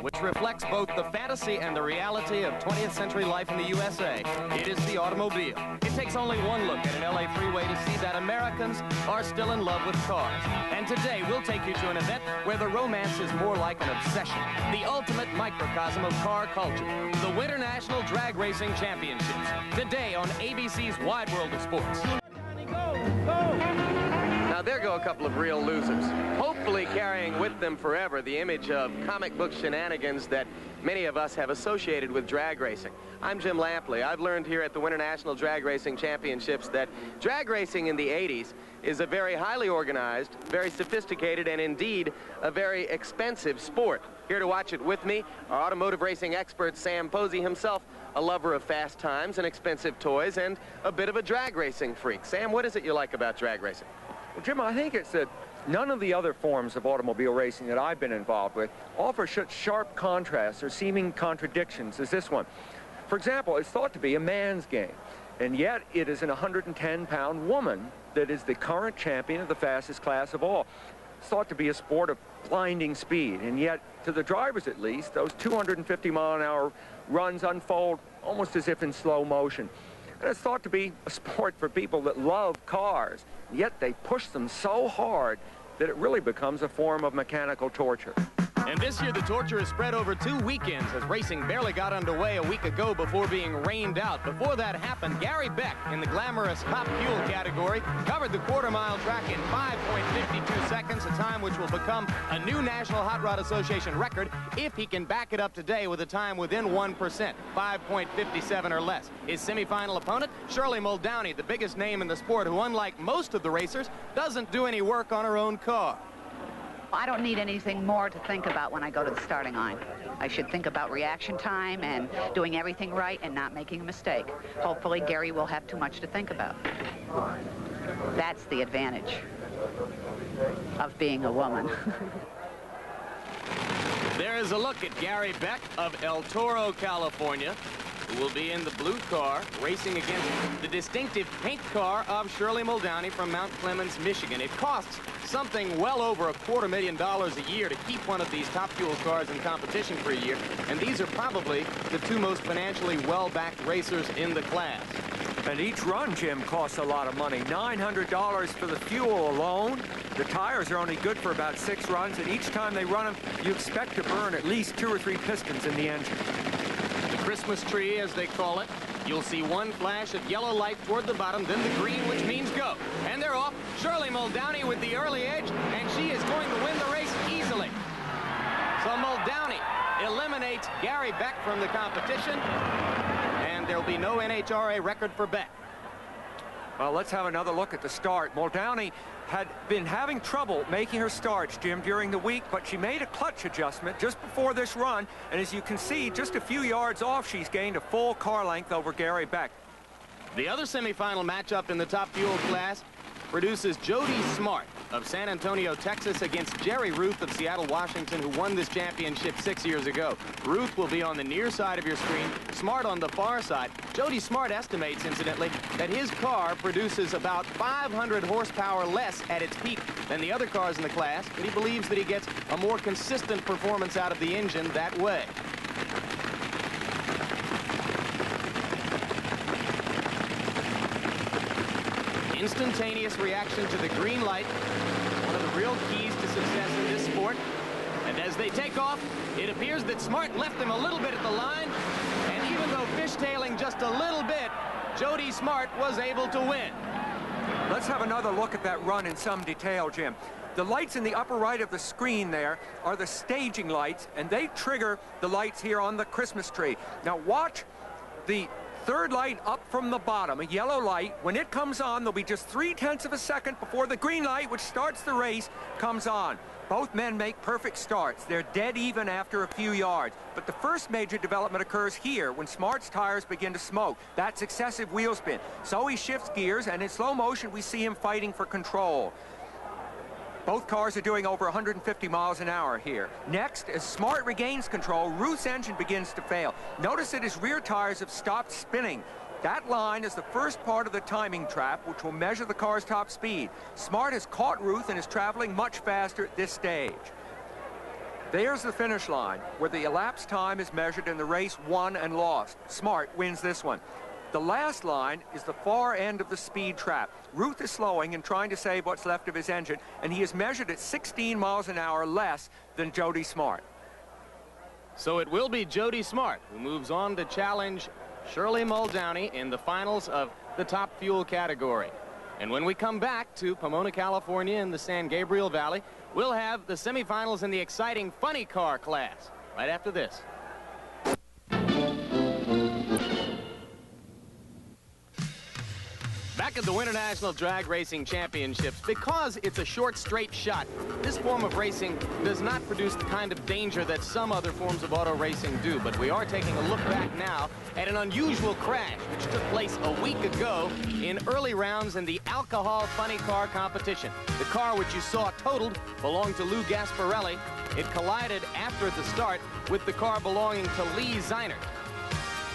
which reflects both the fantasy and the reality of 20th century life in the USA. It is the automobile. It takes only one look at an LA freeway to see that Americans are still in love with cars. And today we'll take you to an event where the romance is more like an obsession, the ultimate microcosm of car culture, the Winternational Drag Racing Championships, today on ABC's Wide World of Sports. Now, there go a couple of real losers, hopefully carrying with them forever the image of comic book shenanigans that many of us have associated with drag racing. I'm Jim Lampley. I've learned here at the Winternational Drag Racing Championships that drag racing in the 80s is a very highly organized, very sophisticated, and indeed a very expensive sport. Here to watch it with me, our automotive racing expert, Sam Posey, himself a lover of fast times and expensive toys and a bit of a drag racing freak. Sam, what is it you like about drag racing? Well, Jim, I think it's that none of the other forms of automobile racing that I've been involved with offer such sharp contrasts or seeming contradictions as this one. For example, it's thought to be a man's game, and yet it is an 110-pound woman that is the current champion of the fastest class of all. It's thought to be a sport of blinding speed, and yet, to the drivers at least, those 250-mile-an-hour runs unfold almost as if in slow motion. And it's thought to be a sport for people that love cars, yet they push them so hard that it really becomes a form of mechanical torture. And this year, the torture is spread over 2 weekends as racing barely got underway a week ago before being rained out. Before that happened, Gary Beck, in the glamorous top fuel category, covered the quarter-mile track in 5.52 seconds, a time which will become a new National Hot Rod Association record if he can back it up today with a time within 1%, 5.57 or less. His semifinal opponent, Shirley Muldowney, the biggest name in the sport, who, unlike most of the racers, doesn't do any work on her own car. I don't need anything more to think about when I go to the starting line. I should think about reaction time and doing everything right and not making a mistake. Hopefully, Gary will have too much to think about. That's the advantage of being a woman. There is a look at Gary Beck of El Toro, California, who will be in the blue car racing against the distinctive pink car of Shirley Muldowney from Mount Clemens, Michigan. It costs something well over $250,000 a year to keep one of these top fuel cars in competition for a year, and these are probably the 2 most financially well-backed racers in the class. And each run, Jim, costs a lot of money. $900 for the fuel alone. The tires are only good for about 6 runs, and each time they run them, you expect to burn at least 2 or 3 pistons in the engine. Christmas tree, as they call it. You'll see one flash of yellow light toward the bottom, then the green, which means go. And they're off. Shirley Muldowney with the early edge, and she is going to win the race easily. So Muldowney eliminates Gary Beck from the competition, and there'll be no NHRA record for Beck. Well, let's have another look at the start. Muldowney had been having trouble making her starts, Jim, during the week, but she made a clutch adjustment just before this run, and as you can see, just a few yards off, she's gained a full car length over Gary Beck. The other semifinal matchup in the top fuel class produces Jody Smart of San Antonio, Texas, against Jerry Ruth of Seattle, Washington, who won this championship 6 years ago. Ruth will be on the near side of your screen, Smart on the far side. Jody Smart estimates, incidentally, that his car produces about 500 horsepower less at its peak than the other cars in the class, but he believes that he gets a more consistent performance out of the engine that way. Instantaneous reaction to the green light, one of the real keys to success in this sport. And as they take off, it appears that Smart left him a little bit at the line, and even though fishtailing just a little bit, Jody Smart was able to win. Let's have another look at that run in some detail, Jim. The lights in the upper right of the screen there are the staging lights, and they trigger the lights here on the Christmas tree. Now watch the third light up from the bottom, a yellow light. When it comes on, there'll be just 0.3 of a second before the green light, which starts the race, comes on. Both men make perfect starts. They're dead even after a few yards. But the first major development occurs here when Smart's tires begin to smoke. That's excessive wheel spin. So he shifts gears, and in slow motion, we see him fighting for control. Both cars are doing over 150 miles an hour here. Next, as Smart regains control, Ruth's engine begins to fail. Notice that his rear tires have stopped spinning. That line is the first part of the timing trap, which will measure the car's top speed. Smart has caught Ruth and is traveling much faster at this stage. There's the finish line, where the elapsed time is measured and the race won and lost. Smart wins this one. The last line is the far end of the speed trap. Ruth is slowing and trying to save what's left of his engine, and he is measured at 16 miles an hour less than Jody Smart. So it will be Jody Smart who moves on to challenge Shirley Muldowney in the finals of the top fuel category. And when we come back to Pomona, California in the San Gabriel Valley, we'll have the semifinals in the exciting funny car class right after this. Back at the Winternational Drag Racing Championships, because it's a short, straight shot, this form of racing does not produce the kind of danger that some other forms of auto racing do. But we are taking a look back now at an unusual crash which took place a week ago in early rounds in the alcohol funny car competition. The car which you saw totaled belonged to Lou Gasparelli. It collided after the start with the car belonging to Lee Zeiner.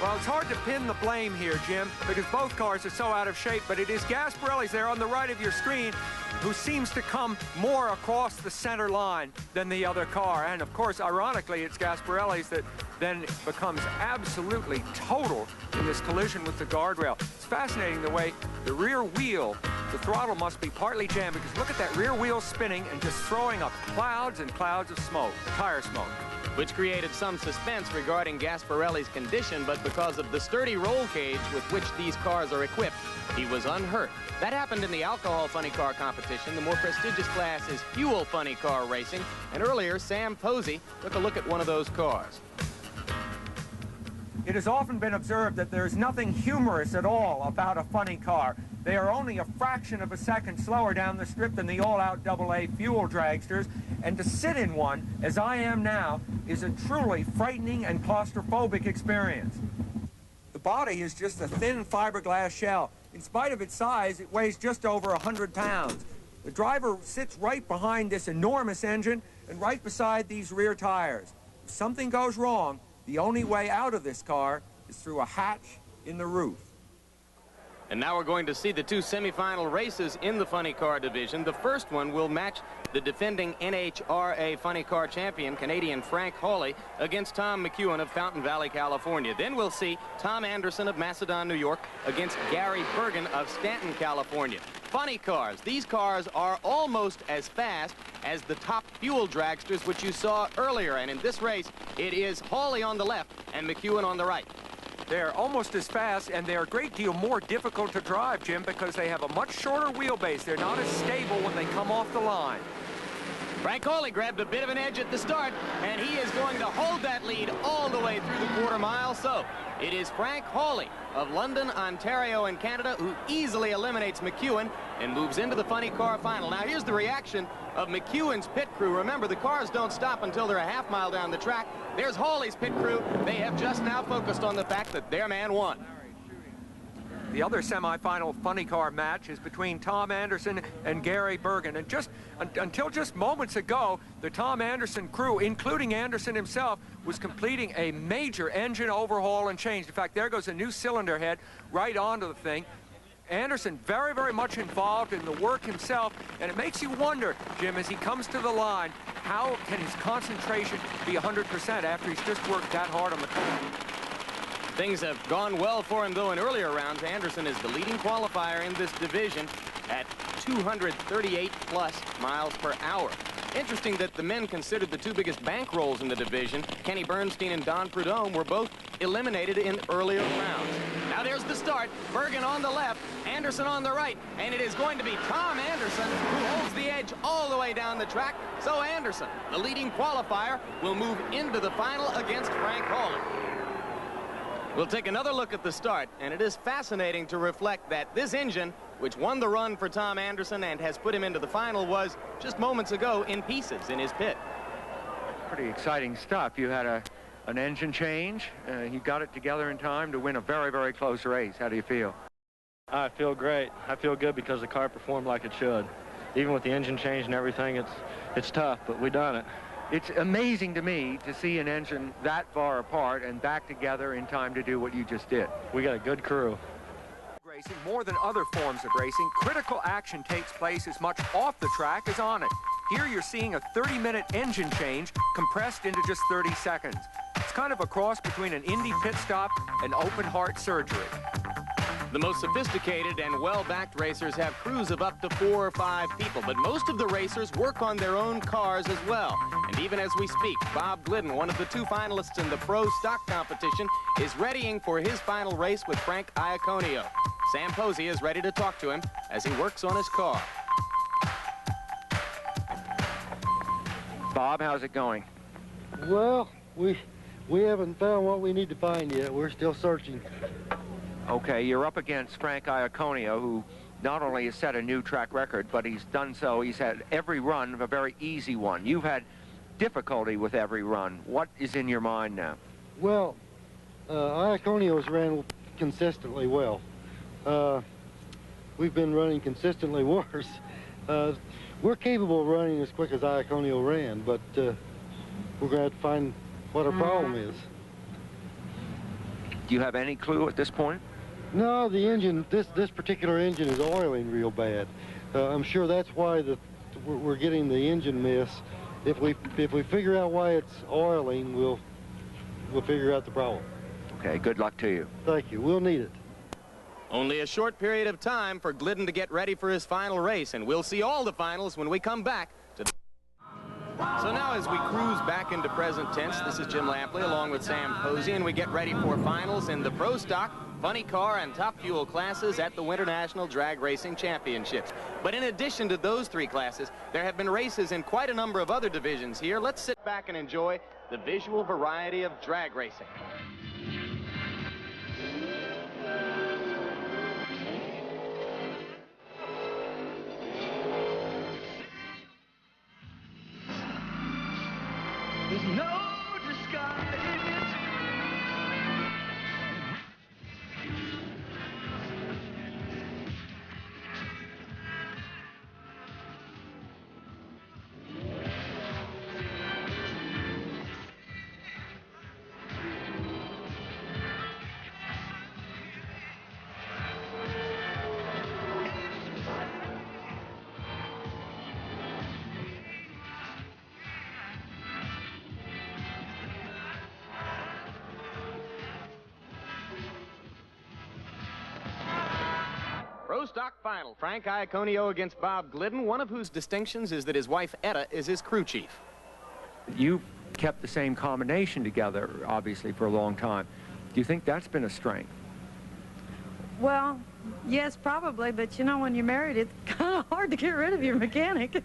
Well, it's hard to pin the blame here, Jim, because both cars are so out of shape, but it is Gasparelli's there on the right of your screen who seems to come more across the center line than the other car. And, of course, ironically, it's Gasparelli's that then becomes absolutely total in this collision with the guardrail. It's fascinating the way the rear wheel, the throttle must be partly jammed, because look at that rear wheel spinning and just throwing up clouds and clouds of smoke, tire smoke. Which created some suspense regarding Gasparelli's condition, but because of the sturdy roll cage with which these cars are equipped, he was unhurt. That happened in the alcohol funny car competition. The more prestigious class is fuel funny car racing, and earlier Sam Posey took a look at one of those cars. It has often been observed that there is nothing humorous at all about a funny car. They are only a fraction of a second slower down the strip than the all-out AA fuel dragsters, and to sit in one, as I am now, is a truly frightening and claustrophobic experience. The body is just a thin fiberglass shell. In spite of its size, it weighs just over 100 pounds. The driver sits right behind this enormous engine and right beside these rear tires. If something goes wrong, the only way out of this car is through a hatch in the roof. And now we're going to see the two semifinal races in the funny car division. The first one will match the defending NHRA funny car champion, Canadian Frank Hawley, against Tom McEwen of Fountain Valley, California. Then we'll see Tom Anderson of Macedon, New York, against Gary Bergen of Stanton, California. Funny cars. These cars are almost as fast as the top fuel dragsters, which you saw earlier. And in this race, it is Hawley on the left and McEwen on the right. They're almost as fast, and they're a great deal more difficult to drive, Jim, because they have a much shorter wheelbase. They're not as stable when they come off the line. Frank Hawley grabbed a bit of an edge at the start, and he is going to hold that lead all the way through the quarter mile. So it is Frank Hawley of London, Ontario, and Canada who easily eliminates McEwen and moves into the funny car final. Now here's the reaction of McEwen's pit crew. Remember, the cars don't stop until they're a half mile down the track. There's Hawley's pit crew. They have just now focused on the fact that their man won. The other semifinal funny car match is between Tom Anderson and Gary Bergen. And until just moments ago, the Tom Anderson crew, including Anderson himself, was completing a major engine overhaul and change. In fact, there goes a new cylinder head right onto the thing. Anderson very, very much involved in the work himself, and it makes you wonder, Jim, as he comes to the line, how can his concentration be 100% after he's just worked that hard on the car? Things have gone well for him, though, in earlier rounds. Anderson is the leading qualifier in this division at 238+ miles per hour. Interesting that the men considered the two biggest bankrolls in the division, Kenny Bernstein and Don Prudhomme, were both eliminated in earlier rounds. Now there's the start. Bergen on the left, Anderson on the right, and it is going to be Tom Anderson who holds the edge all the way down the track. So Anderson, the leading qualifier, will move into the final against Frank Hawley. We'll take another look at the start, and it is fascinating to reflect that this engine, which won the run for Tom Anderson and has put him into the final, was just moments ago in pieces in his pit. Pretty exciting stuff. You had an engine change. He got it together in time to win a very, very close race. How do you feel? I feel great. I feel good because the car performed like it should. Even with the engine change and everything, it's tough, but we done it. It's amazing to me to see an engine that far apart and back together in time to do what you just did. We got a good crew. Racing, more than other forms of racing, critical action takes place as much off the track as on it. Here you're seeing a 30-minute engine change compressed into just 30 seconds. It's kind of a cross between an Indy pit stop and open heart surgery. The most sophisticated and well-backed racers have crews of up to 4 or 5 people, but most of the racers work on their own cars as well. And even as we speak, Bob Glidden, one of the 2 finalists in the pro stock competition, is readying for his final race with Frank Iaconio. Sam Posey is ready to talk to him as he works on his car. Bob, how's it going? Well, we haven't found what we need to find yet. We're still searching. Okay, you're up against Frank Iaconio, who not only has set a new track record, but he's done so. He's had every run a very easy one. You've had difficulty with every run. What is in your mind now? Well, Iaconio's ran consistently well. We've been running consistently worse. We're capable of running as quick as Iaconio ran, but we're going to have to find what our problem is. Do you have any clue at this point? No, the engine, this particular engine is oiling real bad. I'm sure that's why we're getting the engine miss. If we figure out why it's oiling, we'll figure out the problem. Okay, good luck to you. Thank you. We'll need it. Only a short period of time for Glidden to get ready for his final race, and we'll see all the finals when we come back to the... So now as we cruise back into present tense, this is Jim Lampley along with Sam Posey, and we get ready for finals in the Pro Stock, Funny Car, and Top Fuel classes at the Winternational Drag Racing Championships. But in addition to those 3 classes, there have been races in quite a number of other divisions here. Let's sit back and enjoy the visual variety of drag racing. There's no disguise. Pro Stock final, Frank Iaconio against Bob Glidden, one of whose distinctions is that his wife Etta is his crew chief. You kept the same combination together, obviously, for a long time. Do you think that's been a strength? Well, yes, probably, but you know, when you're married, it's kind of hard to get rid of your mechanic.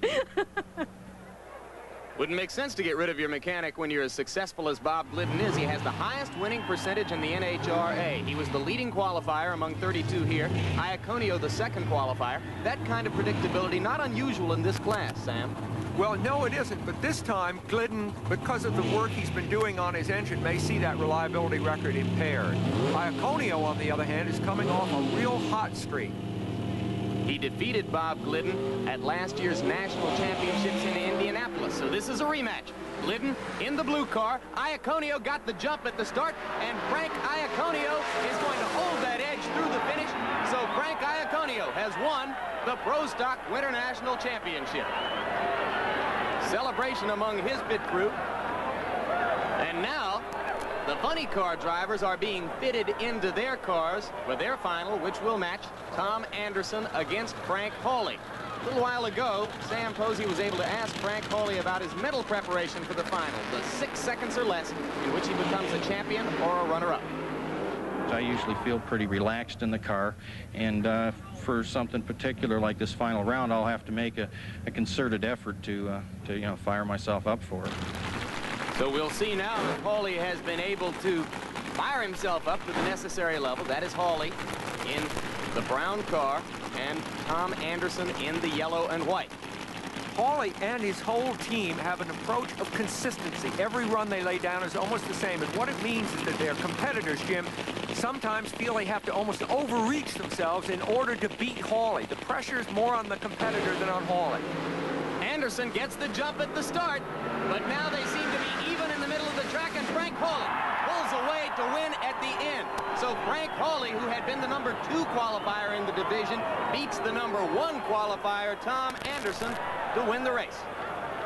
Wouldn't make sense to get rid of your mechanic when you're as successful as Bob Glidden is. He has the highest winning percentage in the NHRA. He was the leading qualifier among 32 here. Iaconio, the second qualifier. That kind of predictability, not unusual in this class, Sam. Well, no, it isn't. But this time, Glidden, because of the work he's been doing on his engine, may see that reliability record impaired. Iaconio, on the other hand, is coming off a real hot streak. He defeated Bob Glidden at last year's national championships in Indianapolis. So this is a rematch. Glidden in the blue car. Iaconio got the jump at the start, and Frank Iaconio is going to hold that edge through the finish. So Frank Iaconio has won the Pro Stock Winternational Championship. Celebration among his pit crew. And now the funny car drivers are being fitted into their cars for their final, which will match Tom Anderson against Frank Hawley. A little while ago, Sam Posey was able to ask Frank Hawley about his mental preparation for the final, the 6 seconds or less in which he becomes a champion or a runner-up. I usually feel pretty relaxed in the car, and for something particular like this final round, I'll have to make a concerted effort to you know, fire myself up for it. So we'll see now if Hawley has been able to fire himself up to the necessary level. That is Hawley in the brown car and Tom Anderson in the yellow and white. Hawley and his whole team have an approach of consistency. Every run they lay down is almost the same. And what it means is that their competitors, Jim, sometimes feel they have to almost overreach themselves in order to beat Hawley. The pressure is more on the competitor than on Hawley. Anderson gets the jump at the start, but now they seem to be even in the middle of the track, and Frank Hawley pulls away to win at the end. So Frank Hawley, who had been the #2 qualifier in the division, beats the #1 qualifier, Tom Anderson, to win the race.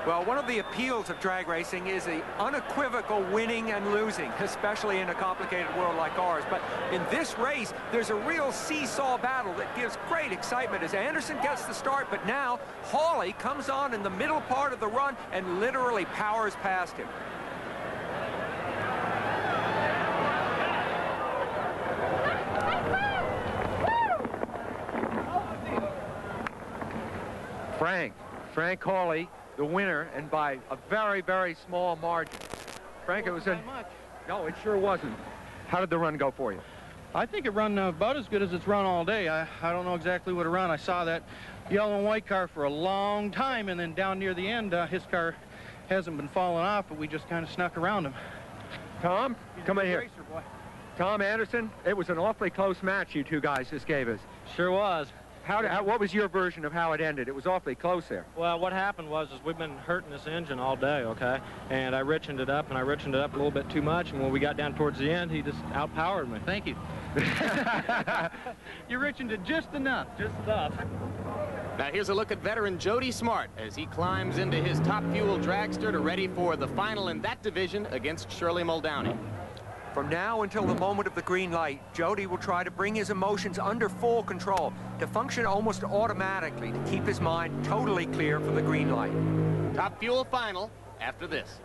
Well, one of the appeals of drag racing is the unequivocal winning and losing, especially in a complicated world like ours. But in this race, there's a real seesaw battle that gives great excitement as Anderson gets the start, but now Hawley comes on in the middle part of the run and literally powers past him. Frank Hawley, the winner, and by a very, very small margin. Frank, it was a... No, it sure wasn't. How did the run go for you? I think it run about as good as it's run all day. I don't know exactly what it run. I saw that yellow and white car for a long time, and then down near the end, his car hasn't been falling off, but we just kind of snuck around him. Tom, come in here. Racer, boy. Tom Anderson, it was an awfully close match you two guys just gave us. Sure was. What was your version of how it ended? It was awfully close there. Well, what happened was we've been hurting this engine all day, okay? And I richened it up, and I richened it up a little bit too much, and when we got down towards the end, he just outpowered me. Thank you. You richened it just enough. Just enough. Now here's a look at veteran Jody Smart as he climbs into his Top Fuel dragster to ready for the final in that division against Shirley Muldowney. From now until the moment of the green light, Jody will try to bring his emotions under full control, to function almost automatically, to keep his mind totally clear for the green light. Top Fuel final after this.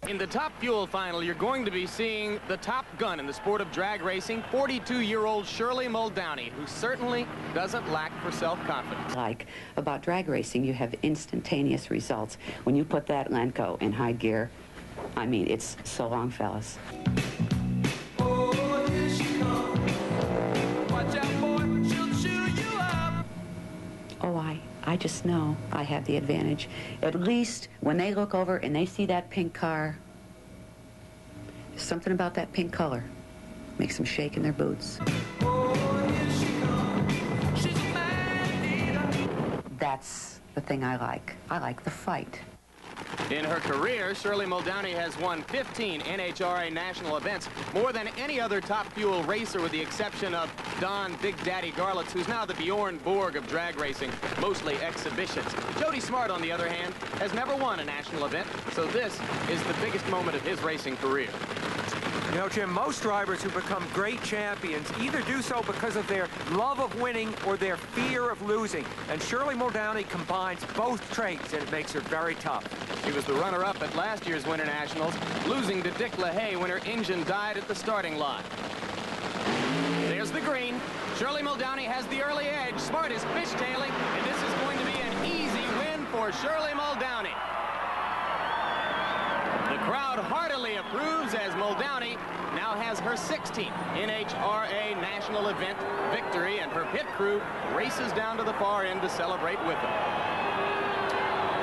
In the Top Fuel final, you're going to be seeing the top gun in the sport of drag racing, 42-year-old Shirley Muldowney, who certainly doesn't lack for self-confidence. Like about drag racing, you have instantaneous results. When you put that Lenco in high gear, I mean, it's so long, fellas. Oh, here she comes. Watch out, boy, she'll chew you up. Oh, I just know I have the advantage. At least when they look over and they see that pink car, something about that pink color makes them shake in their boots. Oh, here she comes. She's a man-eater. That's the thing I like. I like the fight. In her career, Shirley Muldowney has won 15 NHRA national events, more than any other Top Fuel racer with the exception of Don Big Daddy Garlitz, who's now the Bjorn Borg of drag racing, mostly exhibitions. Jody Smart, on the other hand, has never won a national event, so this is the biggest moment of his racing career. You know, Jim, most drivers who become great champions either do so because of their love of winning or their fear of losing. And Shirley Muldowney combines both traits, and it makes her very tough. She was the runner-up at last year's Winternationals, losing to Dick LaHaye when her engine died at the starting line. There's the green. Shirley Muldowney has the early edge. Smart is fishtailing, and this is going to be an easy win for Shirley Muldowney. The crowd heartily approves as Muldowney now has her 16th NHRA national event victory, and her pit crew races down to the far end to celebrate with her.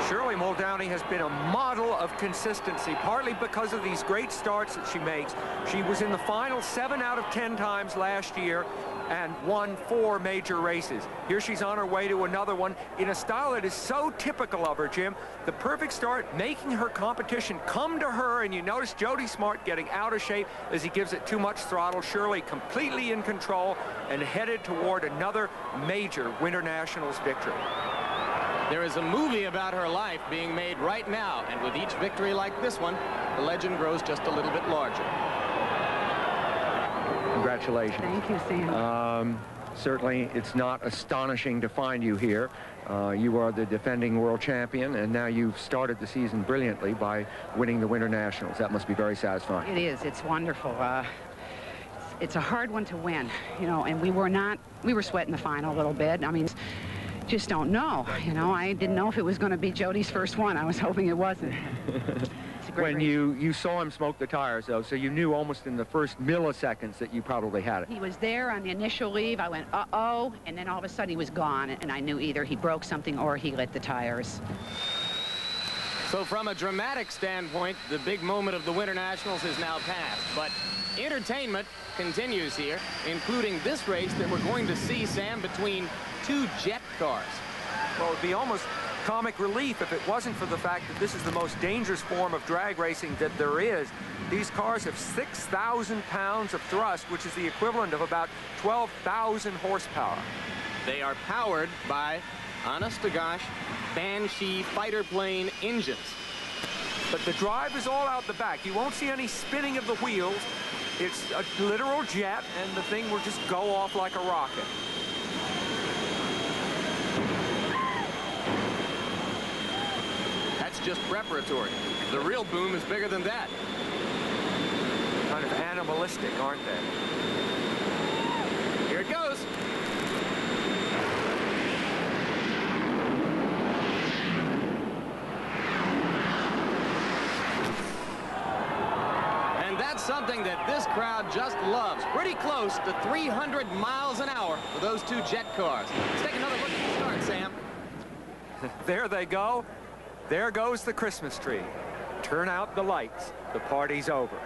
Shirley Muldowney has been a model of consistency, partly because of these great starts that she makes. She was in the final 7 out of 10 times last year and won 4 major races. Here she's on her way to another one in a style that is so typical of her, Jim. The perfect start, making her competition come to her, and you notice Jody Smart getting out of shape as he gives it too much throttle. Shirley completely in control and headed toward another major Winternationals victory. There is a movie about her life being made right now, and with each victory like this one, the legend grows just a little bit larger. Congratulations. Thank you, Sam. Certainly, it's not astonishing to find you here. You are the defending world champion, and now you've started the season brilliantly by winning the Winternationals. That must be very satisfying. It is. It's wonderful. It's a hard one to win, you know, and we were sweating the final a little bit. I mean, just don't know. You know, I didn't know if it was going to be Jody's first one. I was hoping it wasn't. When you saw him smoke the tires, though, so you knew almost in the first milliseconds that you probably had it. He was there on the initial leave. I went, uh-oh, and then all of a sudden he was gone, and I knew either he broke something or he lit the tires. So from a dramatic standpoint, the big moment of the Winternationals is now past, but entertainment continues here, including this race that we're going to see, Sam, between 2 jet cars. Well, it would be almost comic relief if it wasn't for the fact that this is the most dangerous form of drag racing that there is. These cars have 6,000 pounds of thrust, which is the equivalent of about 12,000 horsepower. They are powered by, honest to gosh, Banshee fighter plane engines. But the drive is all out the back. You won't see any spinning of the wheels. It's a literal jet, and the thing will just go off like a rocket. That's just preparatory. The real boom is bigger than that. Kind of animalistic, aren't they? Here it goes. And that's something that this crowd just loves. Pretty close to 300 miles an hour for those two jet cars. Let's take another look at the start, Sam. There they go. There goes the Christmas tree. Turn out the lights. The party's over.